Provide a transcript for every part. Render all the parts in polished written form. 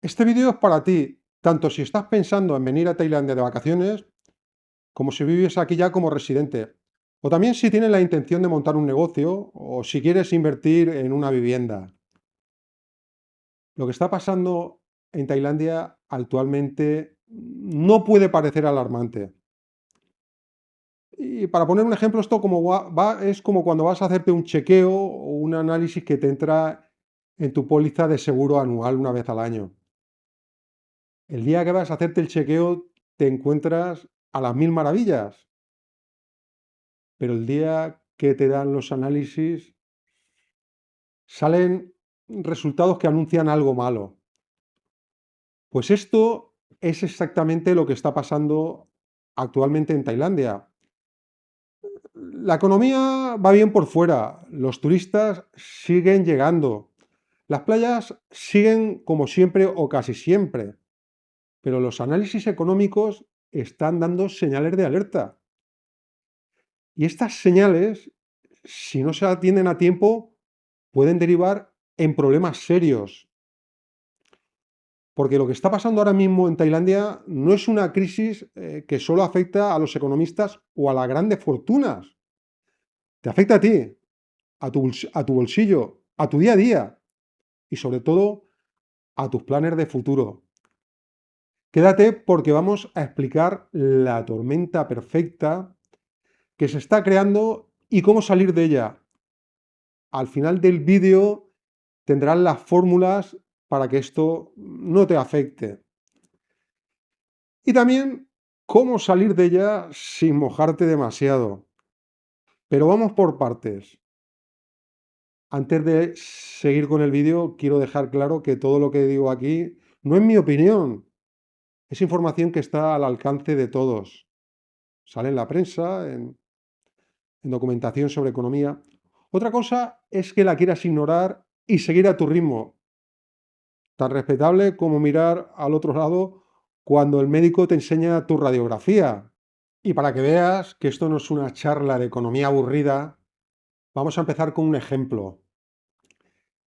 Este vídeo es para ti, tanto si estás pensando en venir a Tailandia de vacaciones, como si vives aquí ya como residente, o también si tienes la intención de montar un negocio o si quieres invertir en una vivienda. Lo que está pasando en Tailandia actualmente no puede parecer alarmante. Y para poner un ejemplo, esto es como cuando vas a hacerte un chequeo o un análisis que te entra en tu póliza de seguro anual una vez al año. El día que vas a hacerte el chequeo te encuentras a las mil maravillas, pero el día que te dan los análisis salen resultados que anuncian algo malo. Pues esto es exactamente lo que está pasando actualmente en Tailandia. La economía va bien por fuera, los turistas siguen llegando, las playas siguen como siempre o casi siempre, pero los análisis económicos están dando señales de alerta. Y estas señales, si no se atienden a tiempo, pueden derivar en problemas serios. Porque lo que está pasando ahora mismo en Tailandia no es una crisis que solo afecta a los economistas o a las grandes fortunas. Te afecta a ti, a tu bolsillo, a tu día a día y sobre todo a tus planes de futuro. Quédate porque vamos a explicar la tormenta perfecta que se está creando y cómo salir de ella. Al final del vídeo tendrás las fórmulas para que esto no te afecte. Y también cómo salir de ella sin mojarte demasiado. Pero vamos por partes. Antes de seguir con el vídeo, quiero dejar claro que todo lo que digo aquí no es mi opinión. Es información que está al alcance de todos. Sale en la prensa, en documentación sobre economía. Otra cosa es que la quieras ignorar y seguir a tu ritmo. Tan respetable como mirar al otro lado cuando el médico te enseña tu radiografía. Y para que veas que esto no es una charla de economía aburrida, vamos a empezar con un ejemplo.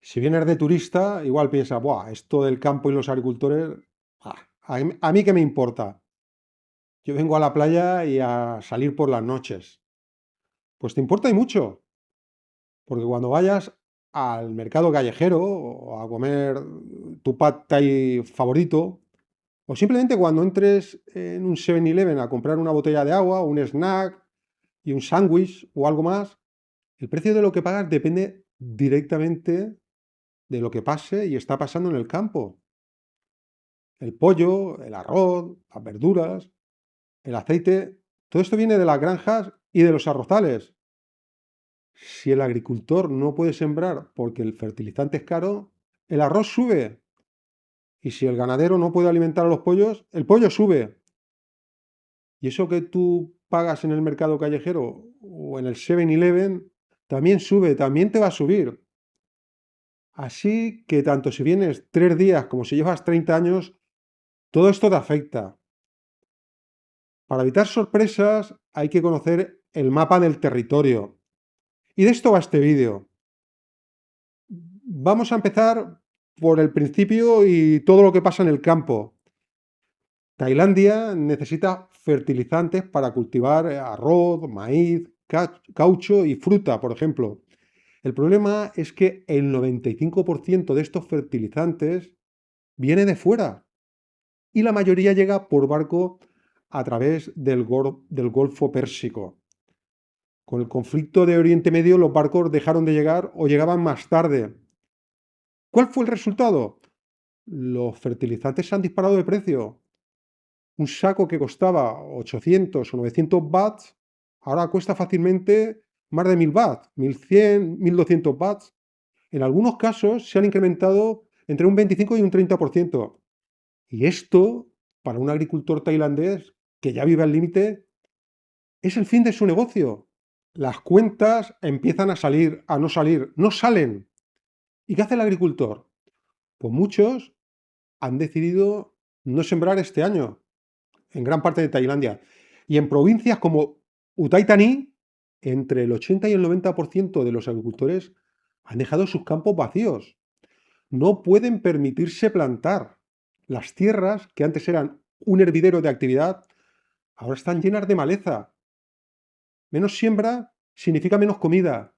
Si vienes de turista, igual piensas, buah, esto del campo y los agricultores, a mí qué me importa. Yo vengo a la playa y a salir por las noches. Pues te importa y mucho, porque cuando vayas al mercado callejero o a comer tu pad thai favorito, o simplemente cuando entres en un 7-Eleven a comprar una botella de agua, un snack y un sándwich o algo más, el precio de lo que pagas depende directamente de lo que pase y está pasando en el campo. El pollo, el arroz, las verduras, el aceite, todo esto viene de las granjas y de los arrozales. Si el agricultor no puede sembrar porque el fertilizante es caro, el arroz sube. Y si el ganadero no puede alimentar a los pollos, el pollo sube. Y eso que tú pagas en el mercado callejero o en el 7-Eleven también sube, también te va a subir. Así que tanto si vienes 3 días como si llevas 30 años, todo esto te afecta. Para evitar sorpresas hay que conocer el mapa del territorio. Y de esto va este vídeo. Vamos a empezar por el principio y todo lo que pasa en el campo. Tailandia necesita fertilizantes para cultivar arroz, maíz, caucho y fruta, por ejemplo. El problema es que el 95% de estos fertilizantes viene de fuera y la mayoría llega por barco a través del Golfo Pérsico. Con el conflicto de Oriente Medio, los barcos dejaron de llegar o llegaban más tarde. ¿Cuál fue el resultado? Los fertilizantes se han disparado de precio. Un saco que costaba 800 o 900 bahts, ahora cuesta fácilmente más de 1000 bahts, 1100, 1200 bahts. En algunos casos se han incrementado entre un 25 y un 30%. Y esto, para un agricultor tailandés que ya vive al límite, es el fin de su negocio. Las cuentas empiezan a salir, a no salir, no salen. ¿Y qué hace el agricultor? Pues muchos han decidido no sembrar este año, en gran parte de Tailandia. Y en provincias como Uthai Thani, entre el 80 y el 90% de los agricultores han dejado sus campos vacíos. No pueden permitirse plantar. Las tierras, que antes eran un hervidero de actividad, ahora están llenas de maleza. Menos siembra significa menos comida.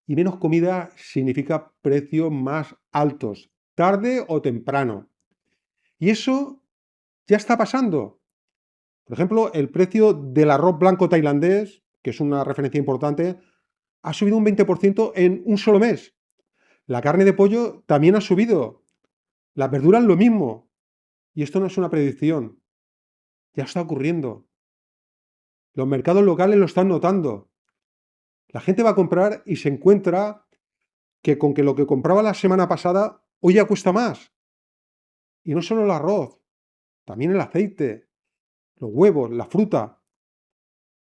Y menos comida significa precios más altos, tarde o temprano. Y eso ya está pasando. Por ejemplo, el precio del arroz blanco tailandés, que es una referencia importante, ha subido un 20% en un solo mes. La carne de pollo también ha subido. Las verduras lo mismo. Y esto no es una predicción. Ya está ocurriendo. Los mercados locales lo están notando. La gente va a comprar y se encuentra que lo que compraba la semana pasada hoy ya cuesta más. Y no solo el arroz, también el aceite, los huevos, la fruta.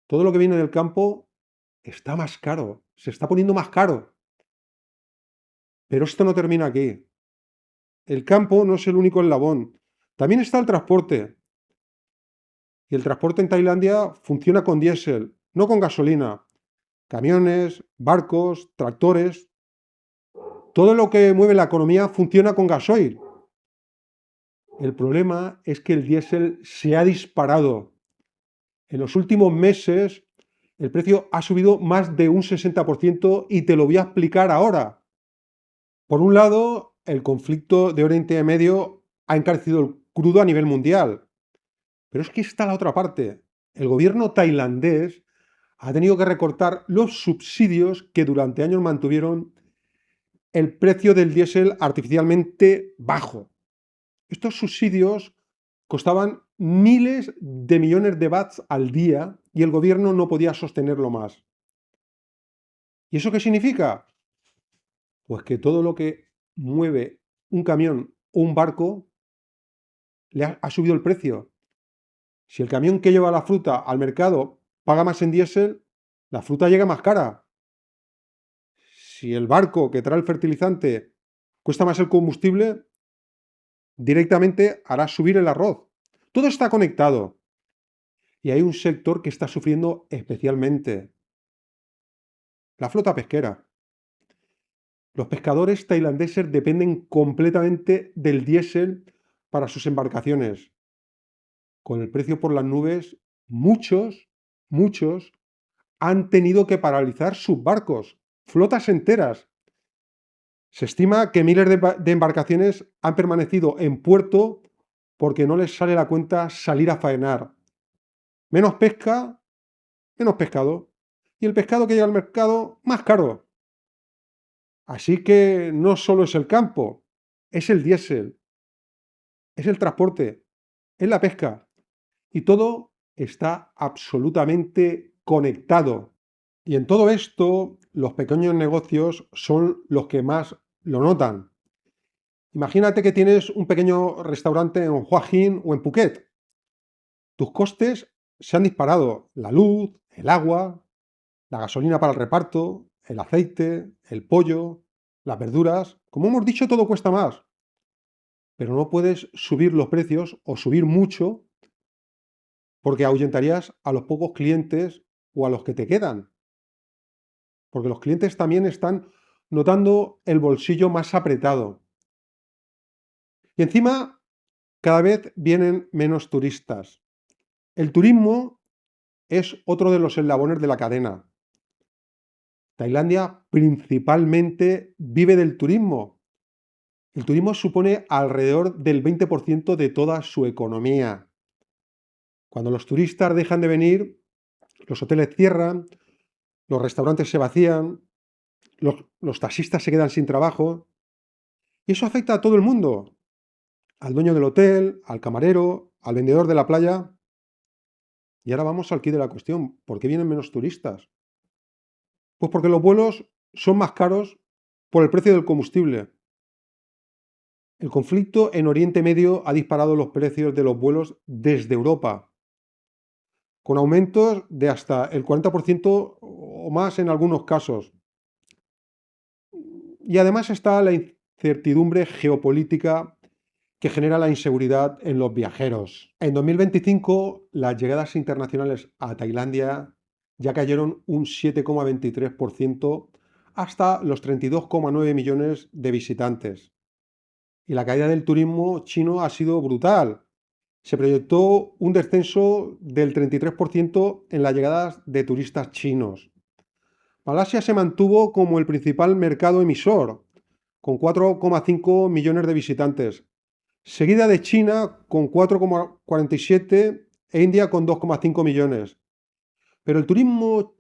Todo lo que viene del campo está más caro. Se está poniendo más caro. Pero esto no termina aquí. El campo no es el único eslabón. También está el transporte. Y el transporte en Tailandia funciona con diésel, no con gasolina. Camiones, barcos, tractores. Todo lo que mueve la economía funciona con gasoil. El problema es que el diésel se ha disparado. En los últimos meses el precio ha subido más de un 60% y te lo voy a explicar ahora. Por un lado, el conflicto de Oriente Medio ha encarecido el crudo a nivel mundial. Pero es que está la otra parte. El gobierno tailandés ha tenido que recortar los subsidios que durante años mantuvieron el precio del diésel artificialmente bajo. Estos subsidios costaban miles de millones de bahts al día y el gobierno no podía sostenerlo más. ¿Y eso qué significa? Pues que todo lo que mueve un camión o un barco ha subido el precio. Si el camión que lleva la fruta al mercado paga más en diésel, la fruta llega más cara. Si el barco que trae el fertilizante cuesta más el combustible, directamente hará subir el arroz. Todo está conectado. Y hay un sector que está sufriendo especialmente: la flota pesquera. Los pescadores tailandeses dependen completamente del diésel para sus embarcaciones. Con el precio por las nubes, muchos han tenido que paralizar sus barcos, flotas enteras. Se estima que miles de embarcaciones han permanecido en puerto porque no les sale la cuenta salir a faenar. Menos pesca, menos pescado. Y el pescado que llega al mercado, más caro. Así que no solo es el campo, es el diésel, es el transporte, es la pesca. Y todo está absolutamente conectado. Y en todo esto, los pequeños negocios son los que más lo notan. Imagínate que tienes un pequeño restaurante en Hua Hin o en Phuket. Tus costes se han disparado: la luz, el agua, la gasolina para el reparto, el aceite, el pollo, las verduras. Como hemos dicho, todo cuesta más. Pero no puedes subir los precios o subir mucho porque ahuyentarías a los pocos clientes o a los que te quedan. Porque los clientes también están notando el bolsillo más apretado. Y encima, cada vez vienen menos turistas. El turismo es otro de los eslabones de la cadena. Tailandia principalmente vive del turismo. El turismo supone alrededor del 20% de toda su economía. Cuando los turistas dejan de venir, los hoteles cierran, los restaurantes se vacían, los taxistas se quedan sin trabajo. Y eso afecta a todo el mundo: al dueño del hotel, al camarero, al vendedor de la playa. Y ahora vamos al quid de la cuestión: ¿por qué vienen menos turistas? Pues porque los vuelos son más caros por el precio del combustible. El conflicto en Oriente Medio ha disparado los precios de los vuelos desde Europa, con aumentos de hasta el 40% o más en algunos casos. Y además está la incertidumbre geopolítica que genera la inseguridad en los viajeros. En 2025, las llegadas internacionales a Tailandia ya cayeron un 7,23% hasta los 32,9 millones de visitantes. y la caída del turismo chino ha sido brutal. Se proyectó un descenso del 33% en las llegadas de turistas chinos. Malasia se mantuvo como el principal mercado emisor, con 4,5 millones de visitantes, seguida de China con 4,47 e India con 2,5 millones. Pero el turismo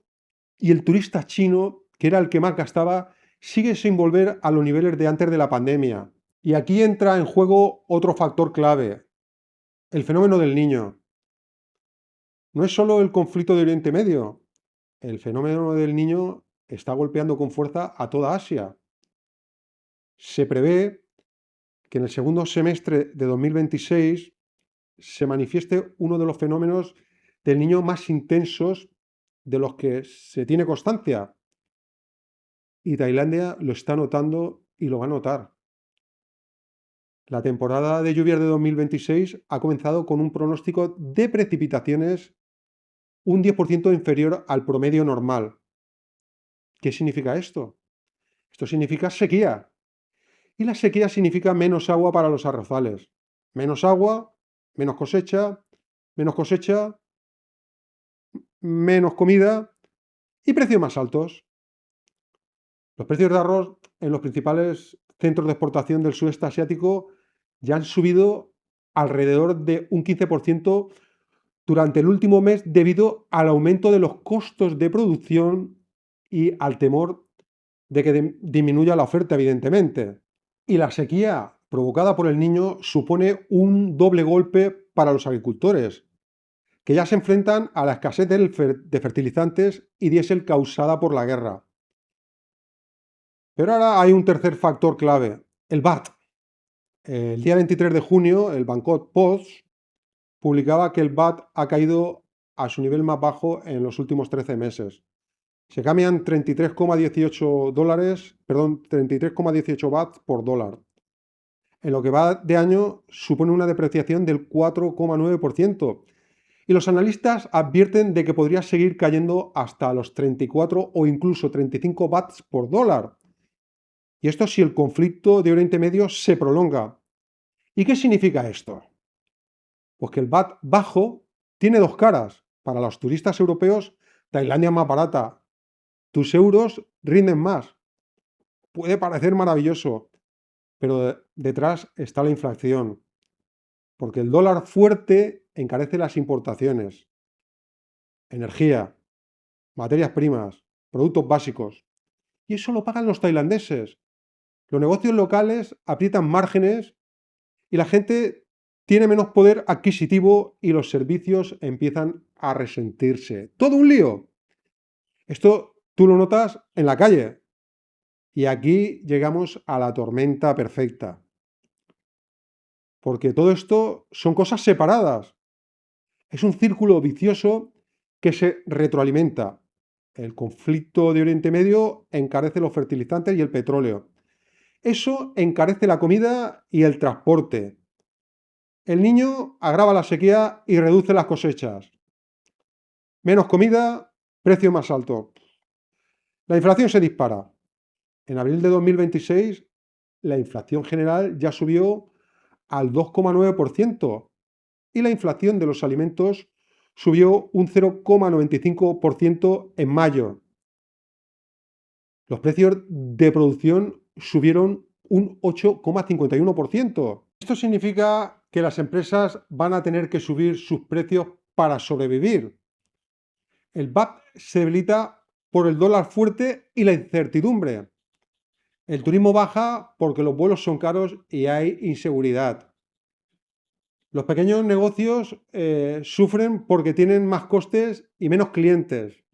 y el turista chino, que era el que más gastaba, sigue sin volver a los niveles de antes de la pandemia. Y aquí entra en juego otro factor clave, el fenómeno del niño. No es solo el conflicto de Oriente Medio, el fenómeno del niño está golpeando con fuerza a toda Asia. Se prevé que en el segundo semestre de 2026 se manifieste uno de los fenómenos del niño más intensos de los que se tiene constancia. Y Tailandia lo está notando y lo va a notar. La temporada de lluvias de 2026 ha comenzado con un pronóstico de precipitaciones un 10% inferior al promedio normal. ¿Qué significa esto? Esto significa sequía. Y la sequía significa menos agua para los arrozales. Menos agua, menos cosecha, menos comida y precios más altos. Los precios de arroz en los principales centros de exportación del sudeste asiático ya han subido alrededor de un 15% durante el último mes debido al aumento de los costos de producción y al temor de que disminuya la oferta, evidentemente. Y la sequía provocada por el Niño supone un doble golpe para los agricultores, que ya se enfrentan a la escasez de fertilizantes y diésel causada por la guerra. Pero ahora hay un tercer factor clave, el VAT. El día 23 de junio, el Bangkok Post publicaba que el VAT ha caído a su nivel más bajo en los últimos 13 meses. Se cambian 33,18 dólares, perdón, 33,18 BAT por dólar. En lo que va de año supone una depreciación del 4,9%. Y los analistas advierten de que podría seguir cayendo hasta los 34 o incluso 35 bahts por dólar. Y esto si el conflicto de Oriente Medio se prolonga. ¿Y qué significa esto? Pues que el baht bajo tiene dos caras. Para los turistas europeos, Tailandia es más barata. Tus euros rinden más. Puede parecer maravilloso, pero detrás está la inflación. Porque el dólar fuerte encarece las importaciones, energía, materias primas, productos básicos. Y eso lo pagan los tailandeses. Los negocios locales aprietan márgenes y la gente tiene menos poder adquisitivo y los servicios empiezan a resentirse. Todo un lío. Esto tú lo notas en la calle. Y aquí llegamos a la tormenta perfecta. Porque todo esto son cosas separadas. Es un círculo vicioso que se retroalimenta. El conflicto de Oriente Medio encarece los fertilizantes y el petróleo. Eso encarece la comida y el transporte. El niño agrava la sequía y reduce las cosechas. Menos comida, precio más alto. La inflación se dispara. En abril de 2026, la inflación general ya subió al 2,9% y la inflación de los alimentos subió un 0,95% en mayo. Los precios de producción subieron un 8,51%. Esto significa que las empresas van a tener que subir sus precios para sobrevivir. El VAT se debilita por el dólar fuerte y la incertidumbre. El turismo baja porque los vuelos son caros y hay inseguridad. Los pequeños negocios sufren porque tienen más costes y menos clientes.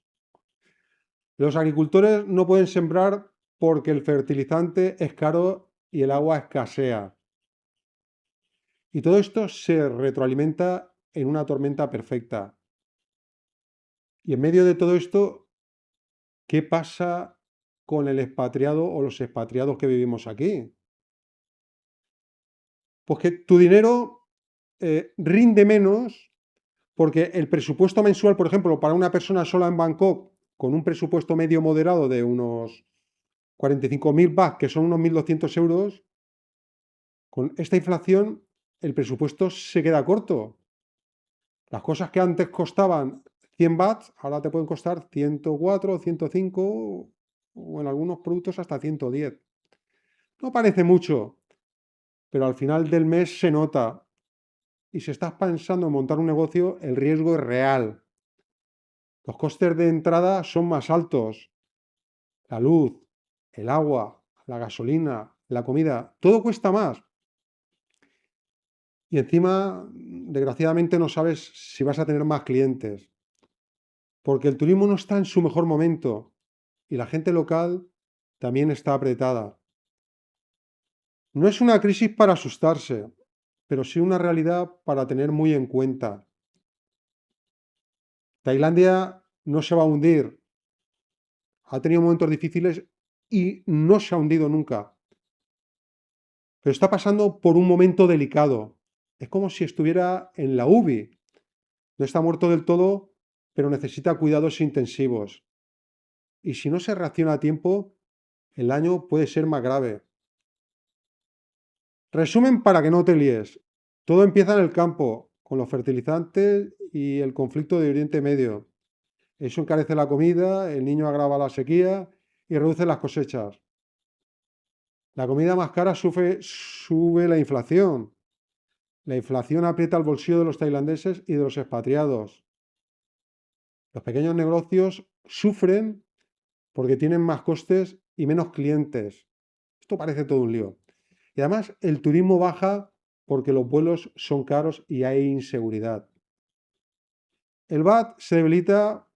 Los agricultores no pueden sembrar porque el fertilizante es caro y el agua escasea. Y todo esto se retroalimenta en una tormenta perfecta. Y en medio de todo esto, ¿qué pasa con el expatriado o los expatriados que vivimos aquí? Pues que tu dinero rinde menos porque el presupuesto mensual, por ejemplo, para una persona sola en Bangkok, con un presupuesto medio moderado de unos 45.000 baht, que son unos 1.200 euros, Con esta inflación, el presupuesto se queda corto. Las cosas que antes costaban 100 bahts, ahora te pueden costar 104, 105 o en algunos productos hasta 110. No parece mucho, pero al final del mes se nota. Y si estás pensando en montar un negocio, el riesgo es real. Los costes de entrada son más altos. La luz, el agua, la gasolina, la comida, todo cuesta más. Y encima, desgraciadamente, no sabes si vas a tener más clientes, porque el turismo no está en su mejor momento y la gente local también está apretada. No es una crisis para asustarse, pero sí una realidad para tener muy en cuenta. Tailandia no se va a hundir, ha tenido momentos difíciles y no se ha hundido nunca, pero está pasando por un momento delicado. Es como si estuviera en la UBI. No está muerto del todo, pero necesita cuidados intensivos. Y si no se reacciona a tiempo, el daño puede ser más grave. Resumen para que no te líes. Todo empieza en el campo, con los fertilizantes y el conflicto de Oriente Medio. Eso encarece la comida, el niño agrava la sequía y reduce las cosechas. La comida más cara sube la inflación. La inflación aprieta el bolsillo de los tailandeses y de los expatriados. Los pequeños negocios sufren porque tienen más costes y menos clientes. Esto parece todo un lío. Y además el turismo baja porque los vuelos son caros y hay inseguridad. El BAT se debilita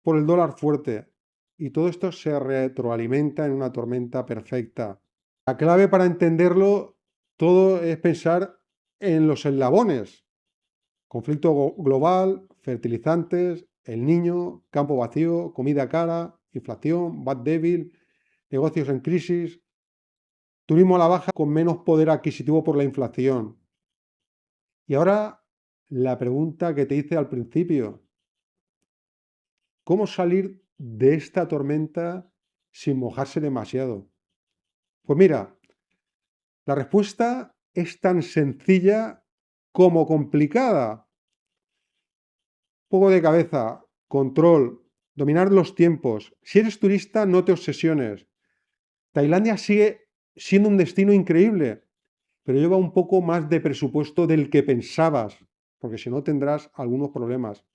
por el dólar fuerte y todo esto se retroalimenta en una tormenta perfecta. La clave para entenderlo todo es pensar en los eslabones. Conflicto global, fertilizantes, el niño, campo vacío, comida cara, inflación, BAT débil, negocios en crisis, turismo a la baja con menos poder adquisitivo por la inflación. Y ahora la pregunta que te hice al principio, ¿cómo salir de esta tormenta sin mojarse demasiado? Pues mira, la respuesta es tan sencilla como complicada. Poco de cabeza, control, dominar los tiempos. Si eres turista, no te obsesiones. Tailandia sigue siendo un destino increíble, pero lleva un poco más de presupuesto del que pensabas, porque si no tendrás algunos problemas.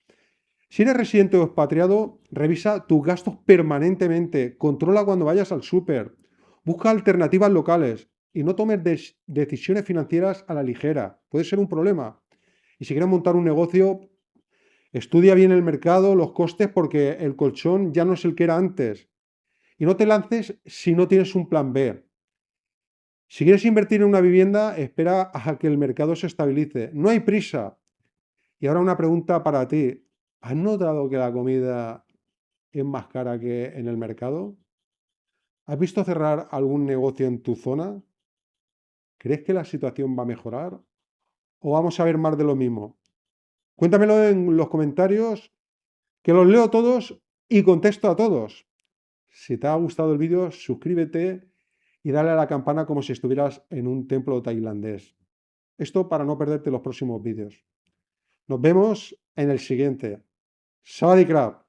Si eres residente o expatriado, revisa tus gastos permanentemente, controla cuando vayas al súper, busca alternativas locales y no tomes decisiones financieras a la ligera. Puede ser un problema. Y si quieres montar un negocio, estudia bien el mercado, los costes, porque el colchón ya no es el que era antes. Y no te lances si no tienes un plan B. Si quieres invertir en una vivienda, espera a que el mercado se estabilice. No hay prisa. Y ahora una pregunta para ti. ¿Has notado que la comida es más cara que en el mercado? ¿Has visto cerrar algún negocio en tu zona? ¿Crees que la situación va a mejorar? ¿O vamos a ver más de lo mismo? Cuéntamelo en los comentarios, que los leo todos y contesto a todos. Si te ha gustado el vídeo, suscríbete y dale a la campana como si estuvieras en un templo tailandés. Esto para no perderte los próximos vídeos. Nos vemos en el siguiente. Sawadee krap.